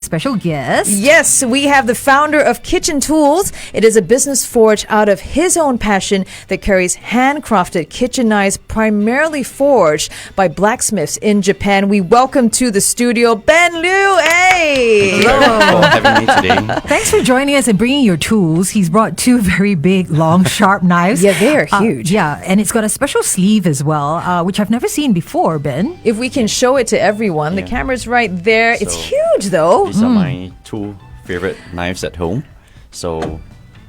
special guest. Yes, we have the founder of Kitchin Tools. It is a business forged out of his own passion that carries handcrafted kitchen knives primarily forged by blacksmiths in Japan. We welcome to the studio Ben Lew. Hey! Hello. For having me today. Thanks for joining us and bringing your tools. He's brought two very big, long, sharp knives. Yeah, they are huge. Yeah, and it's got a special sleeve as well, which I've never seen before, Ben. If we can show it to everyone, the camera's right there. It's huge though. These are my two favorite knives at home. So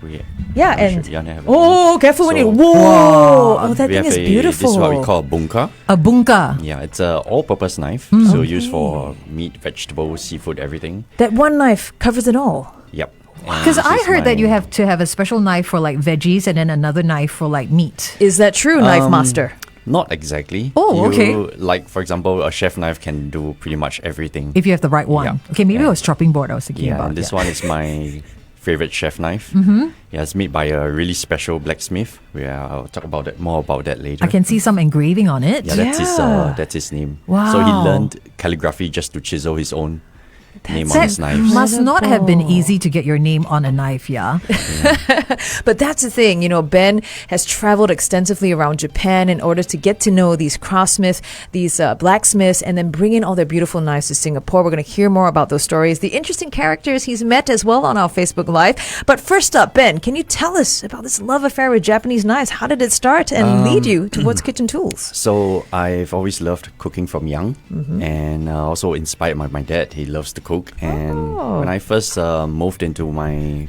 careful when you that thing is beautiful. This is what we call a bunka. A bunka. Yeah, it's an all-purpose knife. So used for meat, vegetables, seafood, everything. That one knife covers it all. Yep. Because I heard that you have to have a special knife for like veggies and then another knife for like meat. Is that true, Knife Master? Not exactly. Oh, okay. Like, for example, a chef knife can do pretty much everything. If you have the right one. Yeah. Okay, maybe it was chopping board I was thinking about. And this one is my favorite chef knife. Yeah, it's made by a really special blacksmith. I'll talk about that more about that later. I can see some engraving on it. Yeah, that's his name. Wow. So he learned calligraphy just to chisel his own name on his knives. Must not have been easy to get your name on a knife, yeah? But that's the thing, Ben has traveled extensively around Japan in order to get to know these craftsmiths, these blacksmiths, and then bring in all their beautiful knives to Singapore. We're going to hear more about those stories, the interesting characters he's met as well on our Facebook Live. But first up, Ben, can you tell us about this love affair with Japanese knives? How did it start and lead you towards Kitchen Tools? So I've always loved cooking from young, and also inspired by my dad. He loves to cook. And when I first moved into my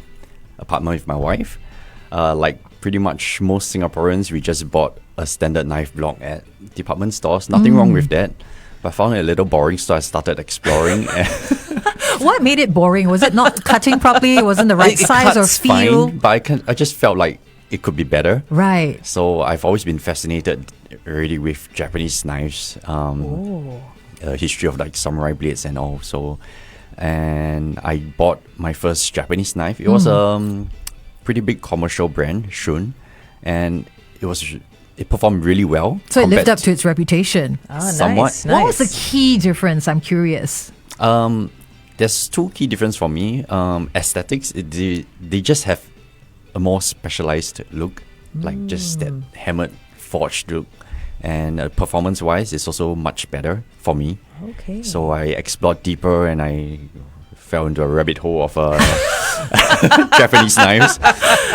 apartment with my wife, like pretty much most Singaporeans, we just bought a standard knife block at department stores. Nothing wrong with that. But I found it a little boring, so I started exploring. What made it boring? Was it not cutting properly? It wasn't the right size or feel? Fine, but I just felt like it could be better. Right. So I've always been fascinated already with Japanese knives. History of like samurai blades and all. And I bought my first Japanese knife. It was a pretty big commercial brand, Shun, and it performed really well. So it lived up to its reputation. Somewhat. Nice. What was the key difference? I'm curious. There's two key differences for me. Aesthetics, they just have a more specialized look, like just that hammered, forged look. And performance-wise, it's also much better for me. Okay. So I explored deeper and I fell into a rabbit hole of Japanese knives.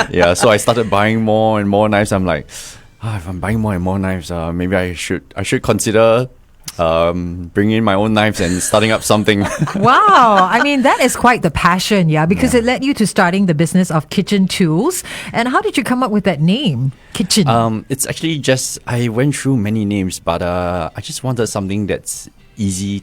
Yeah, so I started buying more and more knives. I'm like, if I'm buying more and more knives, maybe I should consider bringing in my own knives and starting up something. Wow. I mean, that is quite the passion, because it led you to starting the business of Kitchen Tools. And how did you come up with that name, Kitchen? It's actually just, I went through many names, but I just wanted something that's easy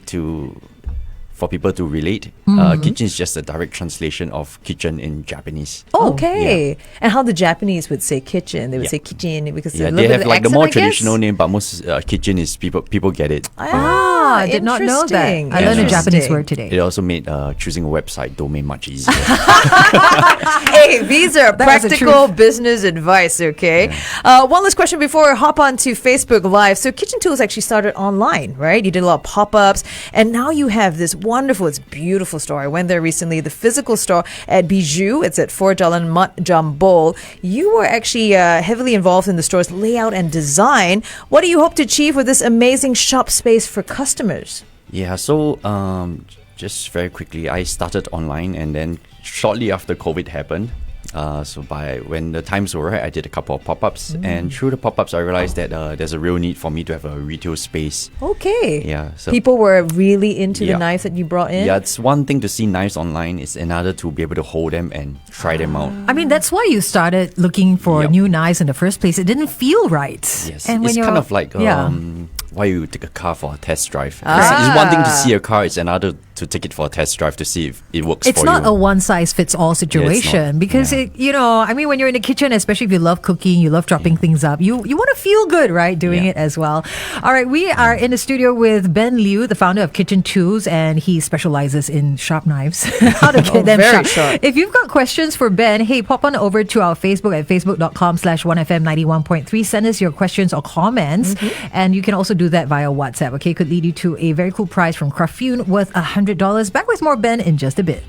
for people to relate. Kitchen is just a direct translation of kitchen in Japanese. Oh, okay. Yeah. And how the Japanese would say kitchen, they would say kitchen because they have like the more traditional name, but most kitchen is people get it. I did not know that. I learned a Japanese word today. It also made choosing a website domain much easier. Hey, these are practical business advice, okay? Yeah. One last question before we hop on to Facebook Live. So Kitchen Tools actually started online, right? You did a lot of pop-ups, and now you have this wonderful, it's a beautiful store. I went there recently, the physical store at Bijou. It's at 4 Jalan Mat Jambol. You were actually heavily involved in the store's layout and design. What do you hope to achieve with this amazing shop space for customers? Yeah, so just very quickly, I started online, and then shortly after COVID happened, when the times were right, I did a couple of pop-ups, and through the pop-ups I realized that there's a real need for me to have a retail space. Okay. Yeah. So people were really into the knives that you brought in? Yeah, it's one thing to see knives online, it's another to be able to hold them and try them out. I mean, that's why you started looking for new knives in the first place. It didn't feel right. Yes, and it's kind of like why you take a car for a test drive. It's one thing to see a car, it's another to take it for a test drive to see if it works for you. It's not a one-size-fits-all situation because, when you're in the kitchen, especially if you love cooking, you love chopping things up, you want to feel good, right, doing it as well. All right, we are in the studio with Ben Lew, the founder of Kitchen Tools, and he specializes in sharp knives. How to get them sharp. If you've got questions for Ben, hey, pop on over to our Facebook at facebook.com/1FM91.3. Send us your questions or comments, and you can also do that via WhatsApp, okay? Could lead you to a very cool prize from Crafune worth $100. $100. Back with more Ben in just a bit.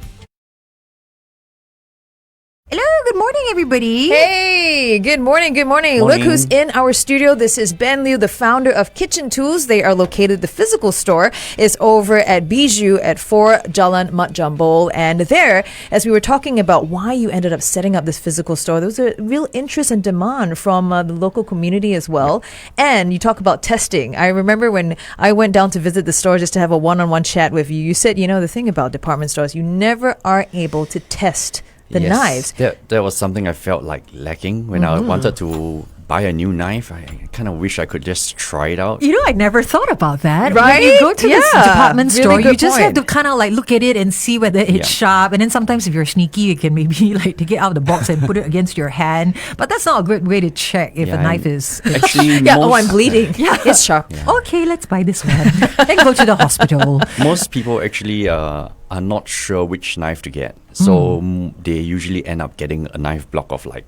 Hello, good morning, everybody. Hey, good morning, good morning. Morning. Look who's in our studio. This is Ben Lew, the founder of Kitchin Tools. They are located, the physical store is over at Bijou at 4 Jalan Mat Jambol. And there, as we were talking about why you ended up setting up this physical store, there was a real interest and demand from the local community as well. And you talk about testing. I remember when I went down to visit the store just to have a one-on-one chat with you, you said, the thing about department stores, you never are able to test the knives. That was something I felt like lacking when I wanted to buy a new knife. I kind of wish I could just try it out. I never thought about that. Right? When you go to this department Really store, you good just have point. to kind of like look at it and see whether it's sharp. And then sometimes if you're sneaky, you can maybe like take it out of the box and put it against your hand. But that's not a good way to check if a knife is... Actually, I'm bleeding. It's sharp. Okay, let's buy this one. Then go to the hospital. most people actually are not sure which knife to get. So they usually end up getting a knife block of like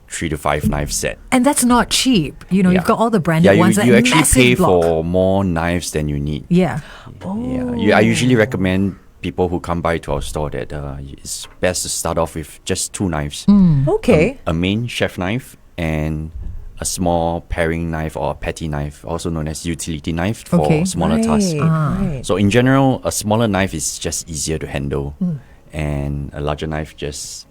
3 to 5 knife set. And that's not cheap. You've got all the branded Yeah, ones. you that actually massive pay block. for more knives than you need. Yeah. I usually recommend people who come by to our store that it's best to start off with just 2 knives. Okay. A main chef knife and a small paring knife or a petty knife, also known as utility knife for smaller tasks. Right. So in general, a smaller knife is just easier to handle, and a larger knife just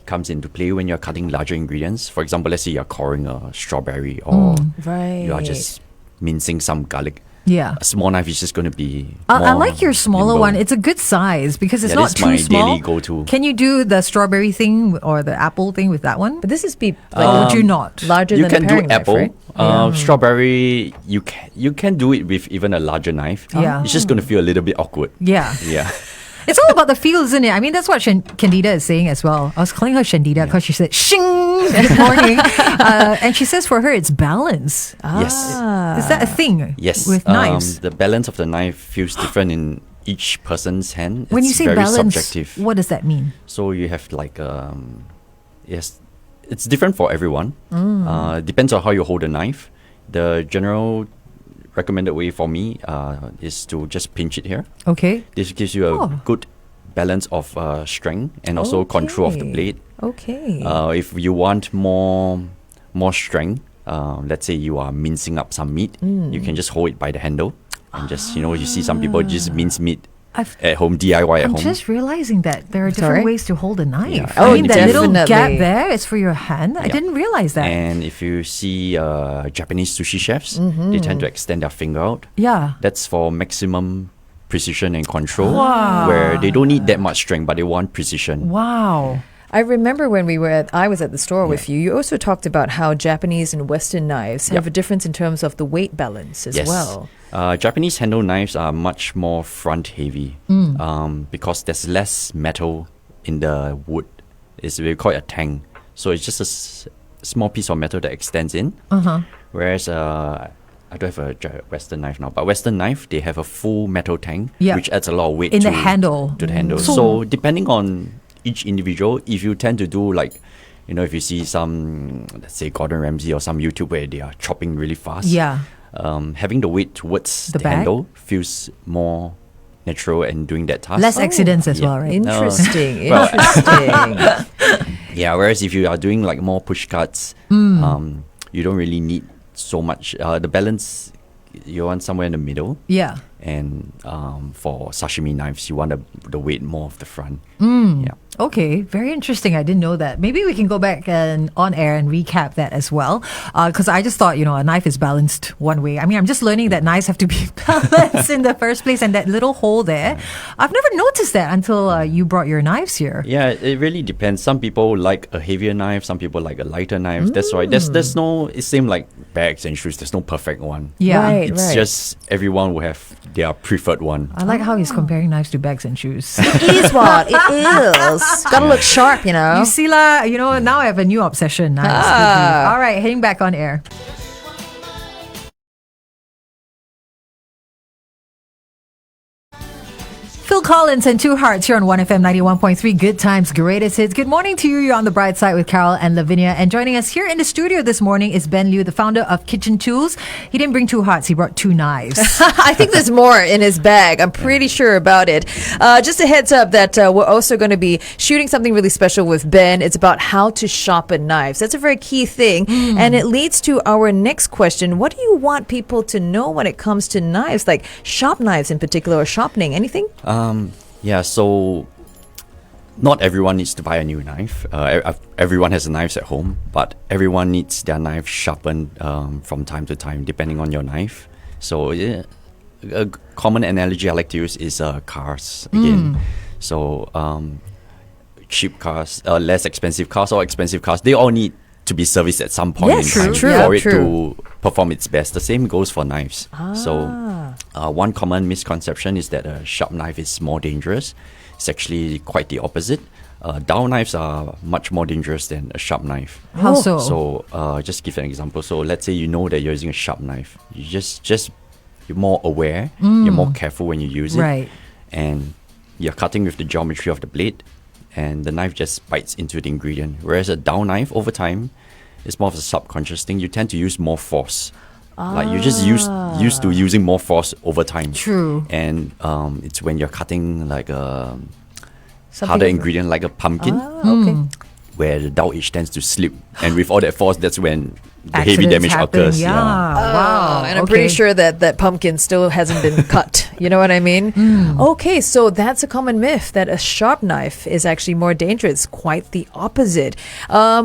comes into play when you're cutting larger ingredients. For example, let's say you're coring a strawberry or Right. you are just mincing some garlic. Yeah. A small knife is just going to be I more like your smaller nimble. one. It's a good size because it's Yeah, not this is too my small. daily go-to. Can you do the strawberry thing or the apple thing with that one? But this is Or would you not? larger You than can a do paring apple. knife, right? Strawberry, you can do it with even a larger knife. Yeah. It's just going to feel a little bit awkward. Yeah. Yeah. It's all about the feel, isn't it? I mean, that's what Candida is saying as well. I was calling her Candida because she said, shing, good morning. And she says for her, it's balance. Yes. Is that a thing? Yes. With knives? The balance of the knife feels different in each person's hand. When you It's say very balance, subjective. what does that mean? So you have like yes, it's different for everyone. Depends on how you hold the knife. The general recommended way for me is to just pinch it here. Okay. This gives you a good balance of strength and also control of the Okay. blade. Okay. If you want more strength, let's say you are mincing up some meat, you can just hold it by the handle and just you see some people just mince meat at home, DIY at I'm home. just realizing that there are different Sorry? ways to hold a knife. Yeah. I Oh, mean, that little gap definitely. there is for your hand. I Yeah. didn't realize that. And if you see Japanese sushi chefs, they tend to extend their finger out. Yeah. That's for maximum precision and control, Wow. where they don't need that much strength, but they want precision. Wow. I remember when I was at the store with you, you also talked about how Japanese and Western knives have a difference in terms of the weight balance as Yes. well. Japanese handle knives are much more front heavy because there's less metal in the wood. We call it a tang. So it's just a small piece of metal that extends in. Whereas I don't have a Western knife now, but Western knife, they have a full metal tang, Yeah. which adds a lot of weight In to the handle. To the handle. So- So depending on each individual, if you tend to do like, if you see some, let's say Gordon Ramsay or some YouTube where they are chopping really fast, Yeah. having the weight towards The the, bag? handle feels more natural in doing that task. Less accidents as Yeah. well, right? Interesting. Well- Interesting. Yeah, whereas if you are doing like more push cuts, you don't really need so much. The balance, you want somewhere in the middle. Yeah. And for sashimi knives, you want the weight more of the front. Yeah. Okay, very interesting. I didn't know that. Maybe we can go back and on air and recap that as well. Because I just thought, a knife is balanced one way. I mean, I'm just learning that knives have to be balanced in the first place, and that little hole there. I've never noticed that until you brought your knives here. Yeah, it really depends. Some people like a heavier knife. Some people like a lighter knife. That's why there's no. It's same like bags and shoes. There's no perfect one. Yeah. Right. It's just everyone will have their preferred one. I like how he's comparing knives to bags and shoes. It is what it is. Gotta look sharp, You see, now I have a new obsession. Nice. Ah. All right, heading back on air. Feel Collins and Two Hearts here on 1FM 91.3. Good times, greatest hits. Good morning to you. You're on the Brightside with Carol and Lavinia. And joining us here in the studio this morning is Ben Lew, the founder of Kitchen Tools. He didn't bring 2 hearts, he brought 2 knives. I think there's more in his bag. I'm pretty sure about it. Just a heads up that we're also going to be shooting something really special with Ben. It's about how to sharpen knives. That's a very key thing. And it leads to our next question. What do you want people to know when it comes to knives, like sharp knives in particular, or sharpening? Anything? So not everyone needs to buy a new knife. Everyone has knives at home, but everyone needs their knife sharpened from time to time, depending on your knife. So a common analogy I like to use is cars again. So cheap cars, less expensive cars, or expensive cars, they all need to be serviced at some point in time for it to perform its best. The same goes for knives. So one common misconception is that a sharp knife is more dangerous. It's actually quite the opposite. Dull knives are much more dangerous than a sharp knife. How so? So just give an example. So let's say you know that you're using a sharp knife. You just you're more aware. You're more careful when you use it. Right. And you're cutting with the geometry of the blade, and the knife just bites into the ingredient. Whereas a dull knife, over time, is more of a subconscious thing. You tend to use more force. Like you're just used to using more force over time. True. And it's when you're cutting like a harder ingredient like a pumpkin, where the dull edge tends to slip. And with all that force, that's when the heavy damage occurs. Yeah. Wow. And I'm pretty sure that pumpkin still hasn't been cut. You know what I mean? Okay, so that's a common myth, that a sharp knife is actually more dangerous. Quite the opposite.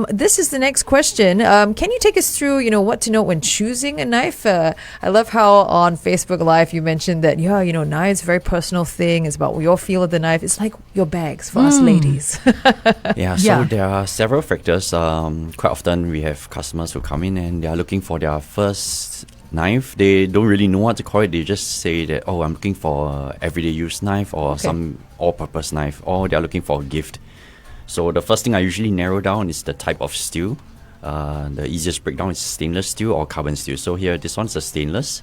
This is the next question. Can you take us through, what to know when choosing a knife? I love how on Facebook Live you mentioned that, knives, very personal thing. It's about your feel of the knife. It's like your bags for us ladies. So there are several factors. Quite often we have customers who come in and they are looking for their first knife. They don't really know what to call it. They just say that, I'm looking for a everyday use knife or some all-purpose knife, or they're looking for a gift. So the first thing I usually narrow down is the type of steel. The easiest breakdown is stainless steel or carbon steel. So here, this one's a stainless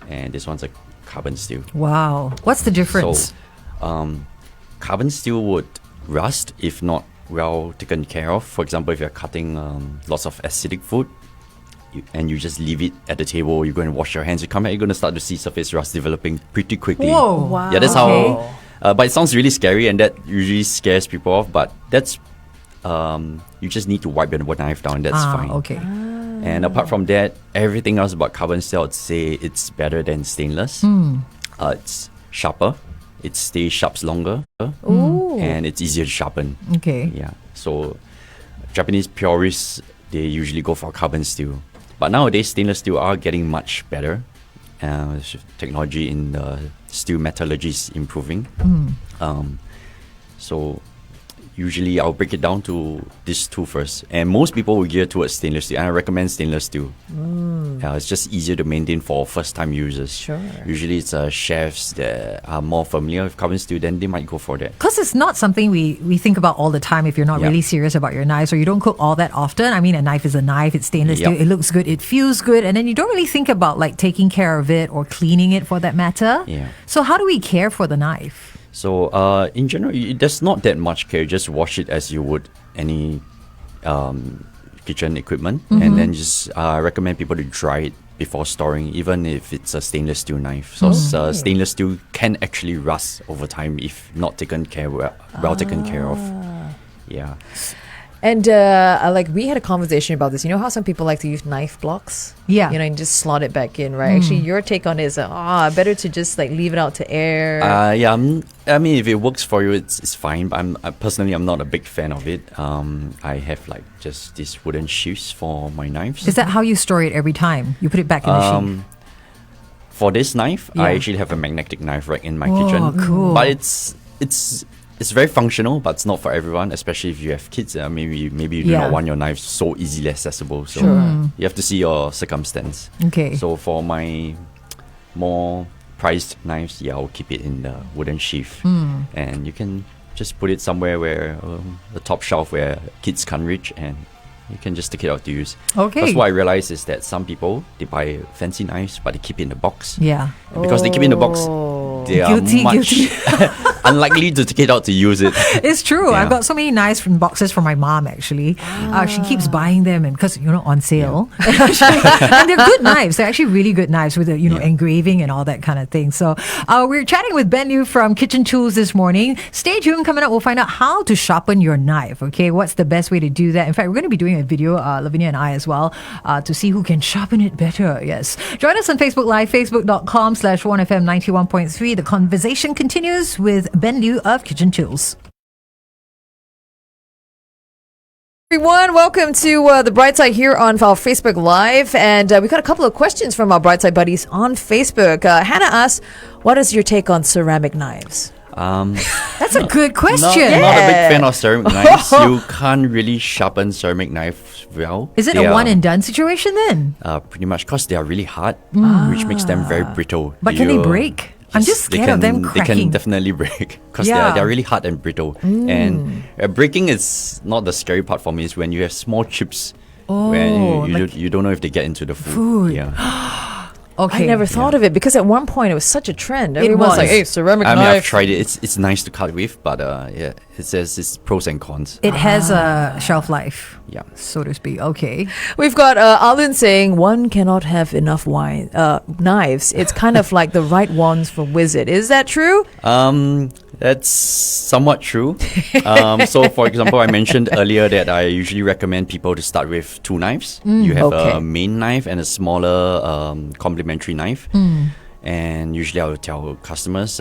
and this one's a carbon steel. Wow. What's the difference? So carbon steel would rust if not well taken care of. For example, if you're cutting lots of acidic food, and you just leave it at the table, you're going to wash your hands, you come back, you're going to start to see surface rust developing pretty quickly. Whoa. Wow. Yeah, that's how... but it sounds really scary, and that usually scares people off, but that's... you just need to wipe the knife down, that's fine. Okay. And apart from that, everything else about carbon steel, I'd say it's better than stainless. It's sharper, it stays sharp longer, and it's easier to sharpen. Okay. Yeah, so Japanese purists, they usually go for carbon steel. But nowadays, stainless steel are getting much better. Technology in steel metallurgy is improving. So usually I'll break it down to these two first. And most people will gear towards stainless steel. And I recommend stainless steel. It's just easier to maintain for first-time users. Sure. Usually it's chefs that are more familiar with carbon steel, then they might go for that. Because it's not something we think about all the time if you're not really serious about your knives, or you don't cook all that often. I mean, a knife is a knife. It's stainless steel. It looks good. It feels good. And then you don't really think about like taking care of it or cleaning it for that matter. Yeah. So how do we care for the knife? So in general, there's not that much care. Just wash it as you would any kitchen equipment, and then just recommend people to dry it before storing, even if it's a stainless steel knife. So stainless steel can actually rust over time if not taken care well taken care of. Yeah. And we had a conversation about this. You know how some people like to use knife blocks? Yeah. And just slot it back in, right? Actually, your take on it is, better to just like leave it out to air. I mean, if it works for you, it's fine. But I'm not a big fan of it. I have like just these wooden sheaths for my knives. Is that how you store it every time? You put it back in the sheath? For this knife, I actually have a magnetic knife rack in my kitchen. Oh, cool. But it's very functional, but it's not for everyone, especially if you have kids. Maybe you do not want your knife so easily accessible. So you have to see your circumstance. Okay. So for my more priced knives, I'll keep it in the wooden sheath. And you can just put it somewhere where the top shelf where kids can't reach, and you can just take it out to use. Okay. Because what I realize is that some people, they buy fancy knives, but they keep it in the box. Yeah. And because they keep it in the box, they are Guilty. unlikely to take it out to use it. It's true. Yeah. I've got so many knives from boxes from my mom actually. She keeps buying them and because on sale. And they're good knives. They're actually really good knives with the engraving and all that kind of thing. So we're chatting with Ben Lew from Kitchen Tools this morning. Stay tuned. Coming up, we'll find out how to sharpen your knife. Okay, what's the best way to do that? In fact, we're going to be doing a video, Lavinia and I as well, to see who can sharpen it better. Yes. Join us on Facebook Live, facebook.com/1FM 91.3. The conversation continues with Ben Lew of Kitchen Tools. Everyone, welcome to the Brightside here on our Facebook Live, and we got a couple of questions from our Brightside buddies on Facebook. Hannah asks, "What is your take on ceramic knives?" That's a good question. Not a big fan of ceramic knives. You can't really sharpen ceramic knives well. Is it They a are, one and done situation then? Pretty much because they are really hard, which makes them very brittle. But can they break? I'm just scared of them They cracking. can definitely break because Yeah. they're really hard and brittle. And breaking is not the scary part for me. It's when you have small chips. When you don't know if they get into the food. Yeah. Okay. I never thought of it because at one point it was such a trend. It Everyone's like, was. "Hey, ceramic I mean, knife." I've tried it. It's nice to cut with, but it says it's pros and cons. It has a shelf life, Yeah. so to speak. Okay. We've got Alun saying one cannot have enough knives. It's kind of like the right ones for wizard. Is that true? That's somewhat true. So, for example, I mentioned earlier that I usually recommend people to start with two knives. You have Okay. a main knife and a smaller complementary knife. And usually I will tell customers,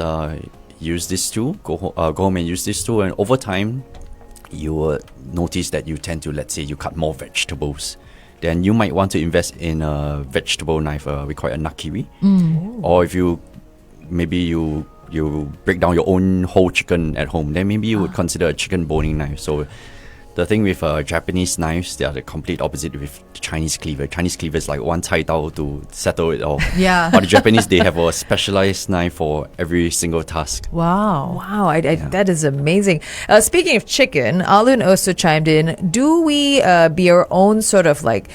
use these two, go home and use these two. And over time, you will notice that you tend to, let's say, you cut more vegetables. Then you might want to invest in a vegetable knife, we call it a nakiri. Or if you break down your own whole chicken at home, then maybe you would consider a chicken boning knife. So the thing with Japanese knives, they are the complete opposite with the Chinese cleaver. Chinese cleaver is like one tai dao to settle it all. Yeah. But the Japanese, they have a specialized knife for every single task. Wow. Wow, that is amazing. Speaking of chicken, Alun also chimed in. Do we be our own sort of like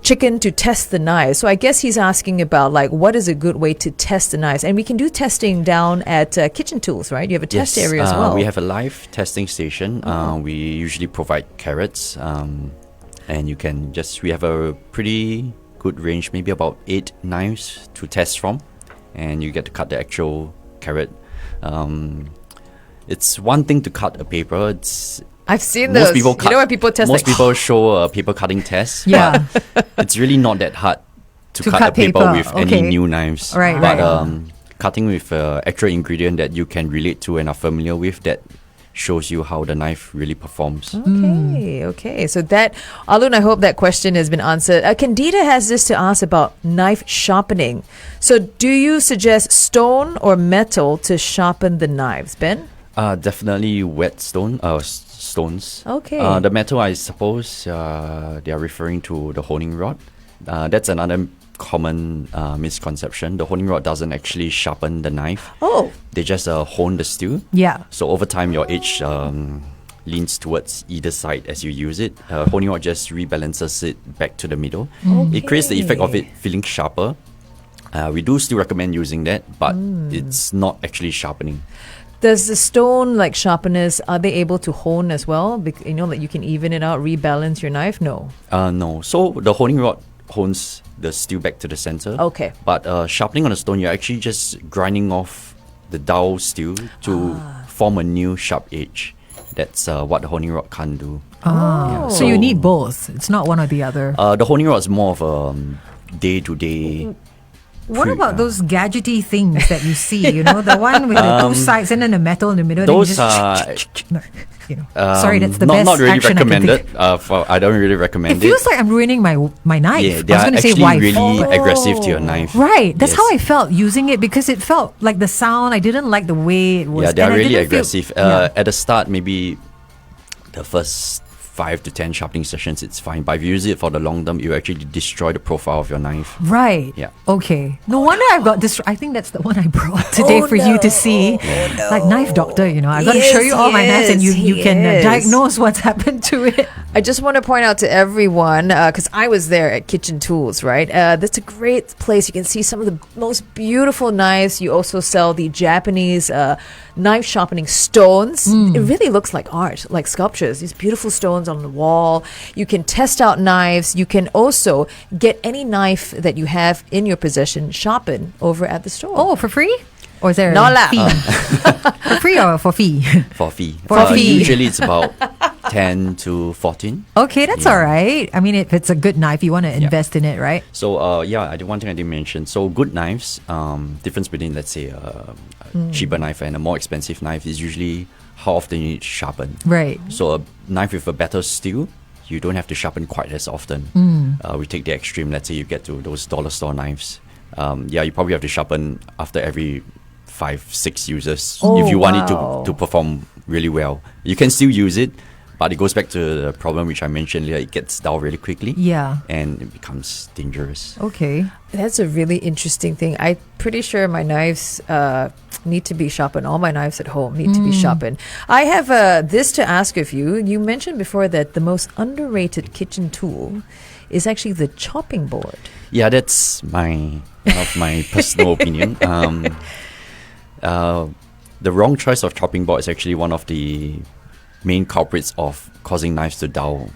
chicken to test the knives? So I guess he's asking about like what is a good way to test the knives, and we can do testing down at Kitchen Tools, right? You have a test area as well. We have a live testing station. We usually provide carrots, and we have a pretty good range, maybe about 8 knives to test from, and you get to cut the actual carrot. It's one thing to cut a paper. I've seen those. You know when people test most like, people show a paper cutting test. Yeah. But it's really not that hard to cut a cut paper paper, with okay. any new knives. Right, but right. Cutting with actual ingredient that you can relate to and are familiar with, that shows you how the knife really performs. Okay. So that, Alun, I hope that question has been answered. Candida has this to ask about knife sharpening. So do you suggest stone or metal to sharpen the knives, Ben? Definitely wet stones. Okay. The metal, I suppose, they are referring to the honing rod. That's another common misconception. The honing rod doesn't actually sharpen the knife. Oh. They just hone the steel. Yeah. So over time, your edge leans towards either side as you use it. Honing rod just rebalances it back to the middle. It creates the effect of it feeling sharper. We do still recommend using that, but it's not actually sharpening. Does the stone like sharpeners, are they able to hone as well? That you can even it out, rebalance your knife? No. No. So the honing rod hones the steel back to the center. Okay. But sharpening on a stone, you're actually just grinding off the dull steel to form a new sharp edge. That's what the honing rod can't do. Oh. So you need both. It's not one or the other. The honing rod is more of a day-to-day. What about those gadgety things that you see? The one with the two sides and then the metal in the middle. Those then you just, sorry, that's the best not really action I can recommended. think. I don't really recommend It feels like I'm ruining my knife. Yeah, I they was are going to say actually wife. really aggressive to your knife. Right. That's Yes. how I felt using it because it felt like the sound. I didn't like the way it was. Yeah, they are and I really didn't feel- aggressive. Yeah. At the start, maybe the first 5 to 10 sharpening sessions, it's fine. But if you use it for the long term, you actually destroy the profile of your knife. Right. Yeah. Okay. No wonder I've got this. I think that's the one I brought today for you to see. Like knife doctor, I got to show you all my knives and you can diagnose what's happened to it. I just want to point out to everyone, because I was there at Kitchen Tools, right? That's a great place. You can see some of the most beautiful knives. You also sell the Japanese knife sharpening stones. It really looks like art, like sculptures. These beautiful stones on the wall. You can test out knives. You can also get any knife that you have in your possession sharpened over at the store. Oh, for free? Or is there No a lah. fee? For free or for fee? For fee. For fee. Usually it's about 10 to 14. Okay, that's all right. I mean, if it's a good knife, you want to invest in it, right? So one thing I didn't mention. So good knives, difference between let's say a cheaper knife and a more expensive knife is usually how often you need to sharpen. Right. So a knife with a better steel, you don't have to sharpen quite as often. We take the extreme. Let's say you get to those dollar store knives. You probably have to sharpen after every 5-6 uses if you want it to perform really well. You can still use it, but it goes back to the problem which I mentioned earlier. It gets dull really quickly. Yeah. And it becomes dangerous. Okay. That's a really interesting thing. I'm pretty sure my knives need to be sharpened. All my knives at home need to be sharpened. I have this to ask of you. You mentioned before that the most underrated kitchen tool is actually the chopping board. Yeah, that's one of my personal opinion. The wrong choice of chopping board is actually one of the main culprits of causing knives to dull.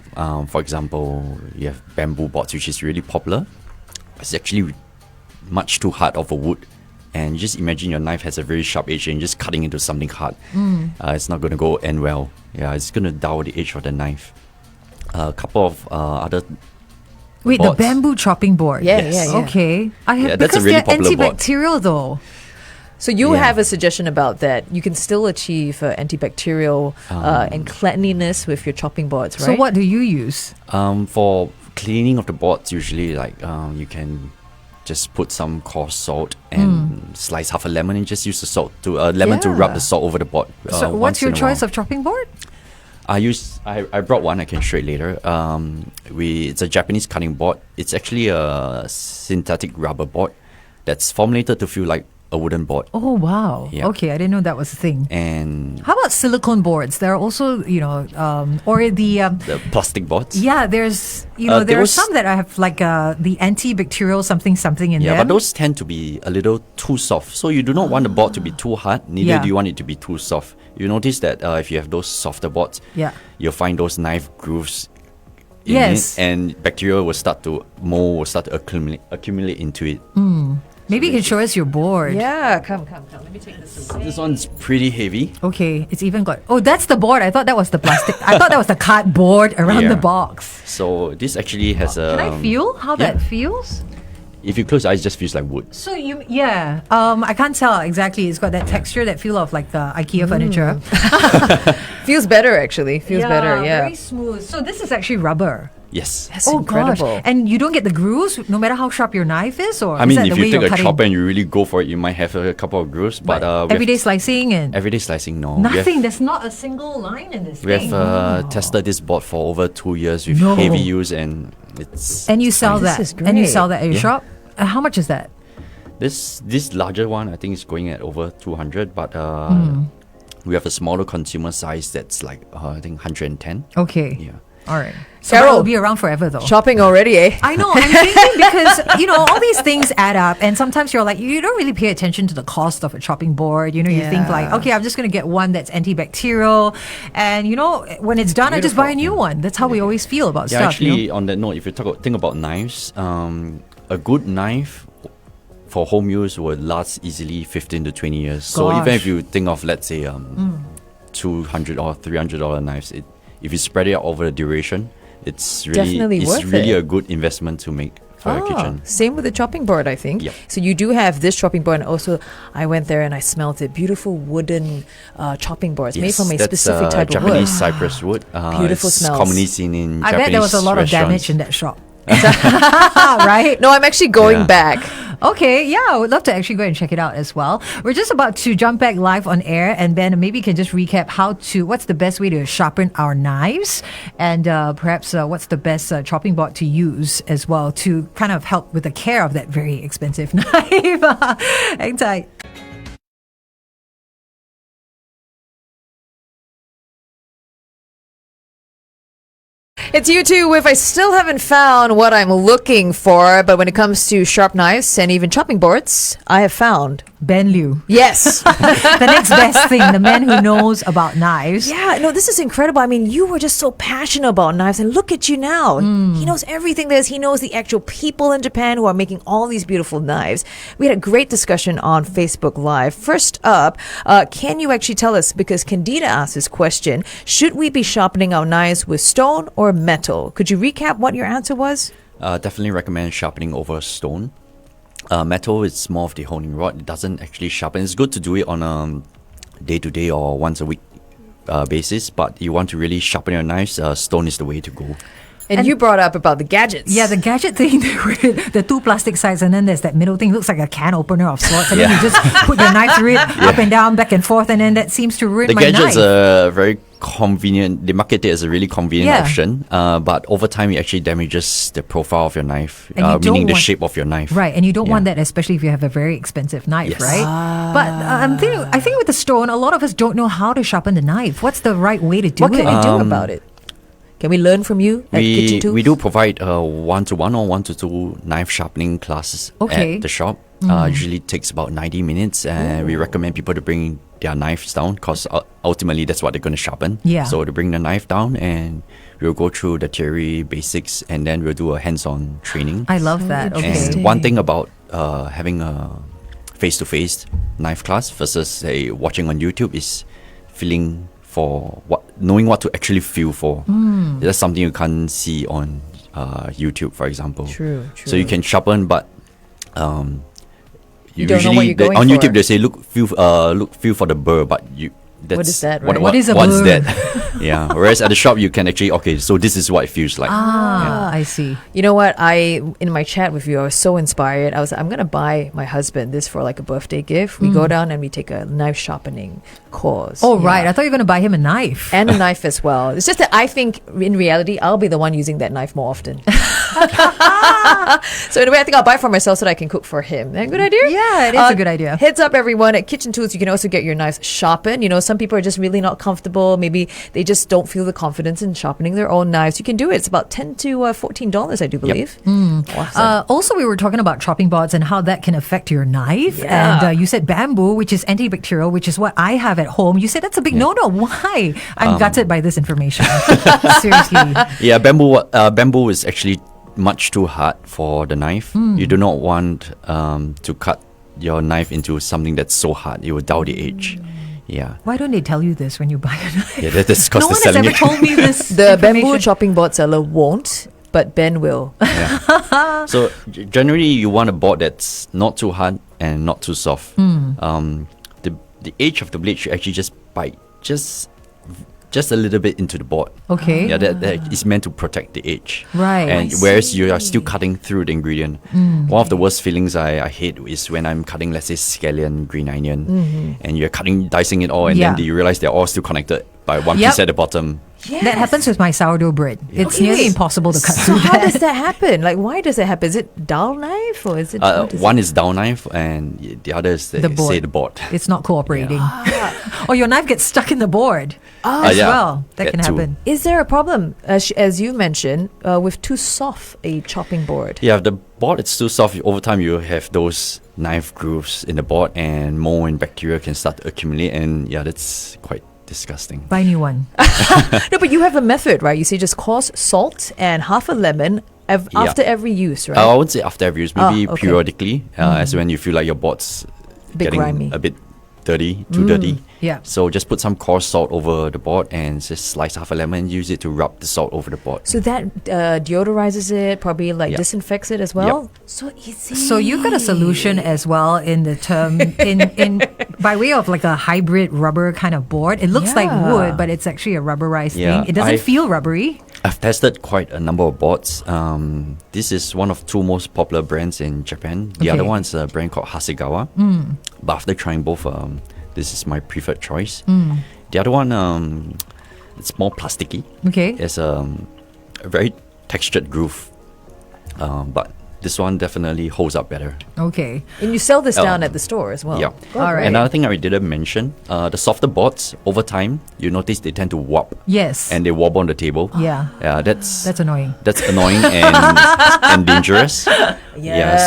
For example, you have bamboo boards, which is really popular. It's actually much too hard of a wood. And you just imagine your knife has a very sharp edge and just cutting into something hard. It's not going to go end well. Yeah, it's going to dull the edge of the knife. A couple of other Wait, boards. the bamboo chopping board. Yeah. Okay. I have, Yeah, that's a because really they're popular board. antibacterial though. So you Yeah. have a suggestion about that. You can still achieve antibacterial and cleanliness with your chopping boards, right? So what do you use? For cleaning of the boards, usually you can just put some coarse salt and slice half a lemon and just use the salt to lemon to rub Yeah. the salt over the board. So what's your choice of chopping board? I brought one. I can show it later. It's a Japanese cutting board. It's actually a synthetic rubber board that's formulated to feel like a wooden board. Oh wow. Yeah. Okay, I didn't know that was a thing. And How about silicone boards? There are also, or the plastic boards. yeah, there's, there are those- some that I have like the antibacterial something in Yeah, them. but those tend to be a little too soft. So you do not want the board to be too hard, neither Yeah. do you want it to be too soft. You notice that if you have those softer boards, Yeah. you'll find those knife grooves in Yes. it, and bacteria will start to accumulate into it. Maybe you can show us your board. yeah, come. Let me take this away. This one's pretty heavy. Okay, it's even got. Oh, that's the board. I thought that was the plastic. I thought that was the cardboard around Yeah. the box. So this actually has a. Can I feel how that feels? If you close your eyes, it just feels like wood. So I can't tell exactly. It's got that texture, that feel of like the IKEA furniture. Feels better, actually. Feels better, yeah. Very smooth. So this is actually rubber. Yes. That's Oh incredible. gosh! And you don't get the grooves, no matter how sharp your knife is, or I is mean, that if the way you you're take a cutting? chopper and you really go for it, you might have a couple of grooves. But we everyday have slicing and everyday slicing, no. nothing. There's not a single line in this We thing. have tested this board for over 2 years with No. heavy use, and it's. and you it's sell fine. that. This is And you great. sell that at your Yeah. shop. How much is that? This larger one, I think, is going at over 200, but we have a smaller consumer size that's like I think 110. Okay. Yeah. All right. So Carol. that will be around forever though. Shopping already, eh? I know. I'm thinking because all these things add up, and sometimes you're like, you don't really pay attention to the cost of a chopping board. You think like, Yeah. okay, I'm just gonna get one that's antibacterial, and when it's done, I just buy a new one. That's how we always feel about Yeah, stuff. actually, on that note, if you think about knives, a good knife for home use will last easily 15 to 20 years. So even Gosh. if you think of, let's say, $200 or $300 knives, if you spread it out over the duration, it's Definitely worth really it. a good investment to make for your kitchen. Same with the chopping board, I think. Yep. So you do have this chopping board, and also I went there and I smelled it. Beautiful wooden chopping boards made from a that's, specific type of wood. Japanese cypress wood. Beautiful it's smells. commonly seen in I Japanese bet there was a lot of damage restaurants. in that shop. Right? No, I'm actually going Yeah. back. Okay, yeah, I would love to actually go and check it out as well. We're just about to jump back live on air, and Ben, maybe you can just recap what's the best way to sharpen our knives, and perhaps what's the best chopping board to use as well to kind of help with the care of that very expensive knife. Hang tight. It's you too with I still haven't found what I'm looking for, but when it comes to sharp knives and even chopping boards, I have found Ben Lew. Yes. The next best thing, the man who knows about knives. Yeah, no, this is incredible. I mean, you were just so passionate about knives, and look at you now. He knows everything there is. He knows the actual people in Japan who are making all these beautiful knives. We had a great discussion on Facebook Live. First up, can you actually tell us, because Candida asked this question, should we be sharpening our knives with stone or metal? Could you recap what your answer was? Definitely recommend sharpening over stone. Metal is more of the honing rod. It doesn't actually sharpen. It's good to do it on a day-to-day or once a week basis, but you want to really sharpen your knives, stone is the way to go. And you brought up about the gadgets. Yeah, the gadget thing, the two plastic sides, and then there's that middle thing, looks like a can opener of sorts, and then you just put your knife through it, up and down, back and forth, and then that seems to ruin my knife. The gadgets are very convenient. They market it as a really convenient option, but over time it actually damages the profile of your knife, meaning the shape of your knife. Right, and you don't want that, especially if you have a very expensive knife, right? But I think with the stone, a lot of us don't know how to sharpen the knife. What's the right way to do it? What can we do about it? Can we learn from you at Kitchen Tools? We do provide 1-to-1 or 1-to-2 knife sharpening classes at the shop. Usually takes about 90 minutes, and we recommend people to bring their knives down because ultimately that's what they're going to sharpen. Yeah. So to bring the knife down, and we'll go through the theory basics, and then we'll do a hands-on training. I love that. Okay. And one thing about having a face-to-face knife class versus say watching on YouTube is feeling for knowing what to actually feel for. That's something you can't see on YouTube, for example. True. So you can sharpen, but you don't know what you're going on for. YouTube they say feel for the burr, but what is that? Right? What is a what's burr? that? Yeah. Whereas at the shop you can actually so this is what it feels like. I see. You know what? In my chat with you, I was so inspired. I was like, I'm gonna buy my husband this for like a birthday gift. We go down and we take a knife sharpening course. Oh, right. I thought you were going to buy him a knife. And a knife as well. It's just that I think in reality, I'll be the one using that knife more often. So anyway, I think I'll buy for myself so that I can cook for him. Isn't that a good idea? Yeah, it is a good idea. Heads up, everyone. At Kitchen Tools, you can also get your knives sharpened. You know, some people are just really not comfortable. Maybe they just don't feel the confidence in sharpening their own knives. You can do it. It's about $10 to $14, I do believe. Awesome. Also, we were talking about chopping boards and how that can affect your knife. Yeah. And you said bamboo, which is antibacterial, which is what I have at home. You said that's a big no-no. Why? I'm gutted by this information. Seriously. Yeah, bamboo is actually much too hard for the knife. You do not want to cut your knife into something that's so hard. It will dull the edge. Yeah. Why don't they tell you this when you buy a knife? Yeah, that's because no they're one has selling ever it. told me this. The bamboo chopping board seller won't, but Ben will. Yeah. So generally, you want a board that's not too hard and not too soft. The edge of the blade should actually just bite just a little bit into the board. Okay. Yeah, that is meant to protect the edge. Right. And whereas you are still cutting through the ingredient. One of the worst feelings I hate is when I'm cutting, let's say, scallion, green onion, and you're dicing it all, and then you realize they're all still connected by one piece at the bottom. Yes. That happens with my sourdough bread. It's nearly impossible to cut So through how that. does that happen? Like, why does that happen? Is it dull knife or is it? One is down knife, and the other is the board. It's not cooperating. Or your knife gets stuck in the board as well. That can happen. Is there a problem, as you mentioned, with too soft a chopping board? Yeah, if the board is too soft, over time you have those knife grooves in the board, and mold and bacteria can start to accumulate, and that's quite disgusting. Buy a new one. No, but you have a method, right? You say just coarse salt and half a lemon after every use, right? I wouldn't say after every use, maybe periodically, as when you feel like your board's getting grimy. a bit dirty, too dirty. Yeah. So just put some coarse salt over the board and just slice half a lemon and use it to rub the salt over the board. So that deodorizes it, probably disinfects it as well. Yep. So easy. So you've got a solution as well in the term in by way of like a hybrid rubber kind of board. It looks like wood, but it's actually a rubberized thing. It doesn't feel rubbery. I've tested quite a number of boards. This is one of two most popular brands in Japan. The other one is a brand called Hasegawa. But after trying both, this is my preferred choice. The other one, it's more plasticky. Okay. It's a very textured groove, but this one definitely holds up better. Okay. And you sell this down at the store as well. Yeah. All right. Another thing I didn't mention, the softer boards, over time, you notice they tend to warp. Yes. And they wobble on the table. Yeah. Yeah, that's annoying. That's annoying and dangerous.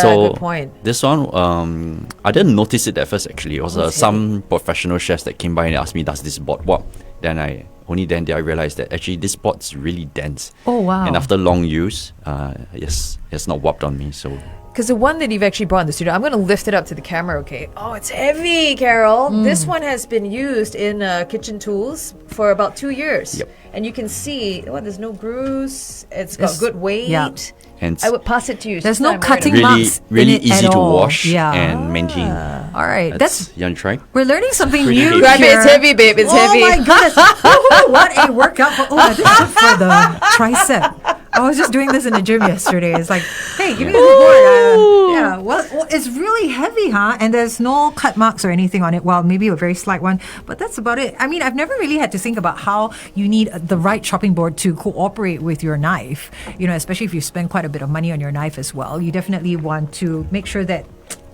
So good point. this one, I didn't notice it at first actually. It was some professional chefs that came by and asked me, does this board warp? Only then did I realize that actually this board's really dense. Oh, wow. And after long use, yes, it's not warped on me. So Because the one that you've actually brought in the studio, I'm going to lift it up to the camera, okay? Oh, it's heavy, Carol. This one has been used in Kitchen Tools for about 2 years. Yep. And you can see, there's no bruise. It's got good weight. Yeah. and I would pass it to you. There's Sister, no I'm cutting ready. really, marks really in it easy at to all. wash Yeah. and maintain. All right. That's You want to try? we're learning something Pretty new heavy. Grab it, here. it's heavy, babe. It's heavy. Oh my goodness. Woohoo, what a workout for this is good for the tricep. I was just doing this in the gym yesterday. It's like, hey, give me this board. Yeah. Well, it's really heavy, huh? And there's no cut marks or anything on it. Well, maybe a very slight one, but that's about it. I mean, I've never really had to think about how you need the right chopping board to cooperate with your knife. You know, especially if you spend quite a bit of money on your knife as well. You definitely want to make sure that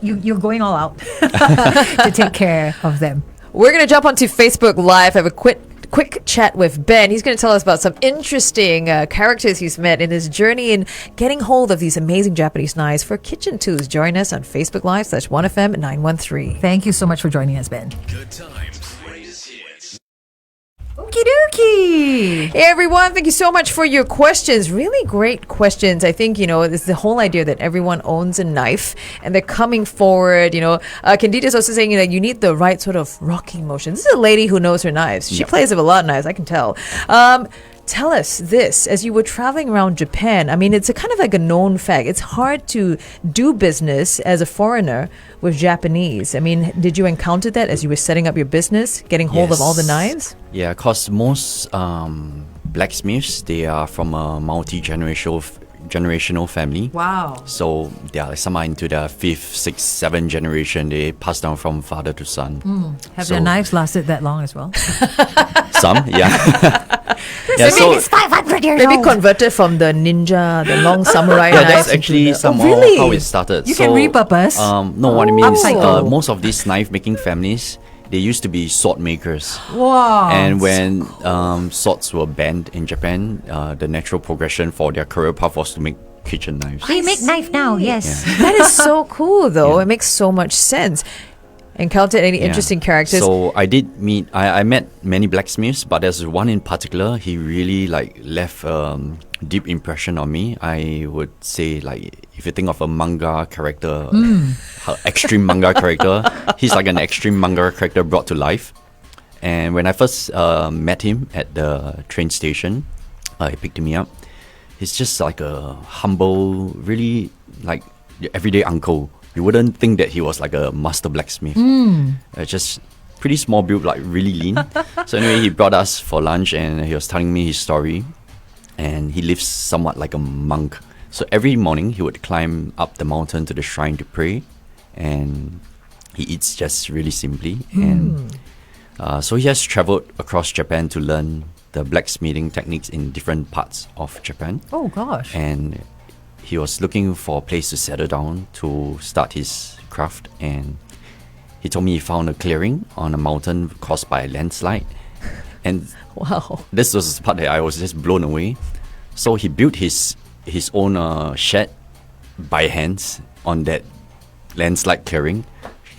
you're going all out to take care of them. We're going to jump onto Facebook Live. Have a quick chat with Ben. He's going to tell us about some interesting characters he's met in his journey in getting hold of these amazing Japanese knives for Kitchen Tools. Join us on Facebook Live /1FM 913. Thank you so much for joining us, Ben. Good times, greatest hits. Okie dokie. Hey everyone, thank you so much for your questions. Really great questions. I think, it's the whole idea that everyone owns a knife and they're coming forward. Candida's also saying that you need the right sort of rocking motion. This is a lady who knows her knives. She plays with a lot of knives, I can tell. Tell us this, as you were traveling around Japan, I mean, it's a kind of like a known fact. It's hard to do business as a foreigner with Japanese. I mean, did you encounter that as you were setting up your business, getting hold of all the knives? Yeah, because most blacksmiths, they are from a multi-generational family. Wow. So they are some are into their 5th, 6th, 7th generation. They pass down from father to son. Have So- their knives lasted that long as well? Some, yeah. Yeah, Maybe it's 500 years Maybe old. converted from the ninja, the long samurai Yeah, knives. that's actually into the- somehow really? how it started. You can repurpose. No, what I mean is Upcycle. most of these knife making families, they used to be sword makers. Wow. And when swords were banned in Japan, the natural progression for their career path was to make kitchen knives. we make knife now, yes. That is so cool, though. Yeah. It makes so much sense. Encountered any interesting characters? So I did meet, I met many blacksmiths, but there's one in particular, he really left deep impression on me. I would say if you think of a manga character, extreme manga character, he's like an extreme manga character brought to life. And when I first met him at the train station, he picked me up. He's just like a humble, really like everyday uncle. You wouldn't think that he was like a master blacksmith. Just pretty small build, like really lean. So anyway, he brought us for lunch and he was telling me his story. And he lives somewhat like a monk. So every morning he would climb up the mountain to the shrine to pray. And he eats just really simply. And so he has traveled across Japan to learn the blacksmithing techniques in different parts of Japan. Oh, gosh. And he was looking for a place to settle down to start his craft, and he told me he found a clearing on a mountain caused by a landslide. And Wow. this was the part that I was just blown away. So he built his own shed by hands on that landslide clearing,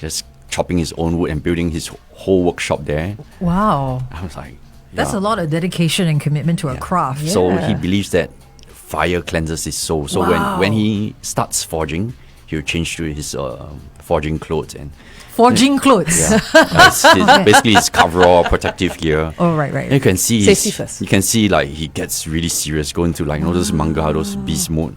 just chopping his own wood and building his whole workshop there. Wow. I was like, That's yeah. a lot of dedication and commitment to a craft. So Yeah. he believes that fire cleanses his soul. So when he starts forging, he'll change to his forging clothes and Forging clothes. basically his coverall, protective gear. Oh, right. You can see Safety first. You can see he gets really serious, going to those manga, those beast mode.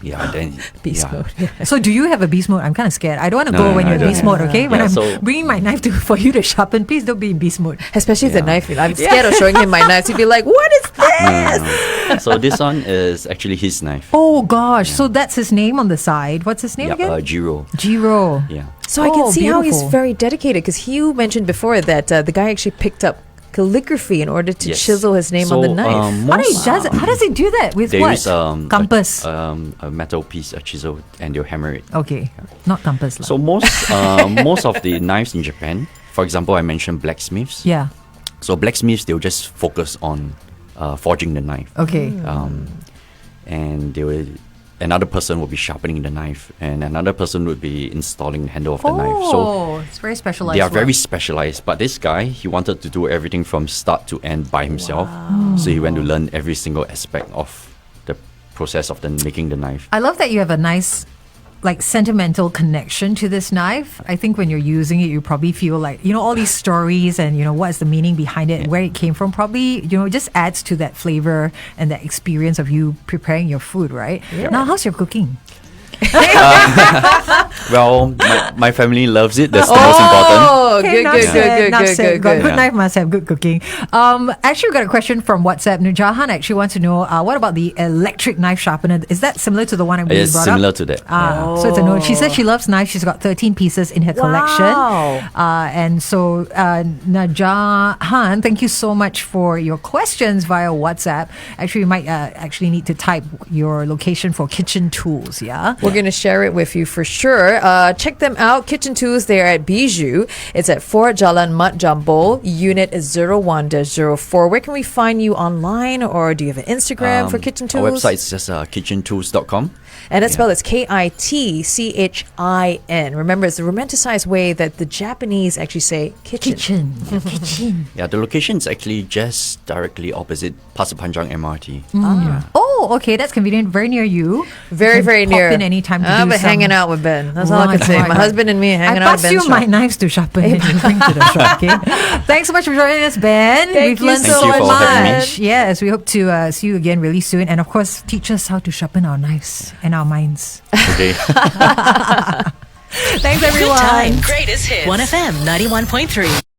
Yeah, then Beast mode. So do you have a beast mode? I'm kind of scared. I don't want to go No, when I you're in don't. beast mode, okay? When Yeah, I'm so- bringing my knife for you to sharpen, please don't be in beast mode. Especially the Yeah. knife. I'm scared of showing him my knives. He'd be like, what is this? No. So this one is actually his knife. Oh, gosh. So that's his name on the side. What's his name Yep, again? Jiro. Jiro. Yeah. So I can Oh, see how he's beautiful. very dedicated, because you mentioned before that the guy actually picked up calligraphy in order to Yes. chisel his name on the knife. How does he do that? With They what? use Compass. a metal piece, a chisel, and they'll hammer it. Okay, not compass. lah. So most of the knives in Japan, for example, I mentioned blacksmiths. yeah. So blacksmiths, they'll just focus on forging the knife. Okay. And another person will be sharpening the knife, and another person would be installing the handle of the knife. So it's very specialized. they are very work. specialized. But this guy, he wanted to do everything from start to end by himself. So he went to learn every single aspect of the process of making the knife. I love that you have a nice, like, sentimental connection to this knife. I think when you're using it, you probably feel like, all these stories and, what's the meaning behind it, where it came from, probably, just adds to that flavor and that experience of you preparing your food, right? Yeah. Now, how's your cooking? Well, my family loves it. That's the most important. Oh, Okay, enough said, enough said. good. Good Yeah. knife must have good cooking. Actually, we got a question from WhatsApp. Nujahan actually wants to know, what about the electric knife sharpener? Is that similar to the one we It's brought similar up? to that. So it's a no. She says she loves knives. She's got 13 pieces in her collection. And so, Najahan, thank you so much for your questions via WhatsApp. Actually, you might actually need to type your location for Kitchen Tools, yeah? We're going to share it with you for sure. Check them out. Kitchen Tools, they're at Bijou. It's at 4 Jalan Mat Jambol, Unit 01-04. Where can we find you online, or do you have an Instagram for Kitchen Tools? Our website is just kitchentools.com. And it's spelled as Kitchin. Remember, it's the romanticized way that the Japanese actually say kitchen. Kitchen. Yeah, the location is actually just directly opposite Pasir Panjang MRT. Oh, okay. That's convenient. Very near you. Very, You can very pop near. in anytime to I've do been some- hanging out with Ben. That's all I can say. Right, My right. husband and me hanging I out at pass Ben's you shop. my knives to sharpen and you bring to the shop, okay? Thanks so much for joining us, Ben. Thank you so Thank you for having me. much. Yes, we hope to see you again really soon. And of course, teach us how to sharpen our knives and our minds. Okay. Thanks, everyone. Good time. Greatest hits. 1FM 91.3.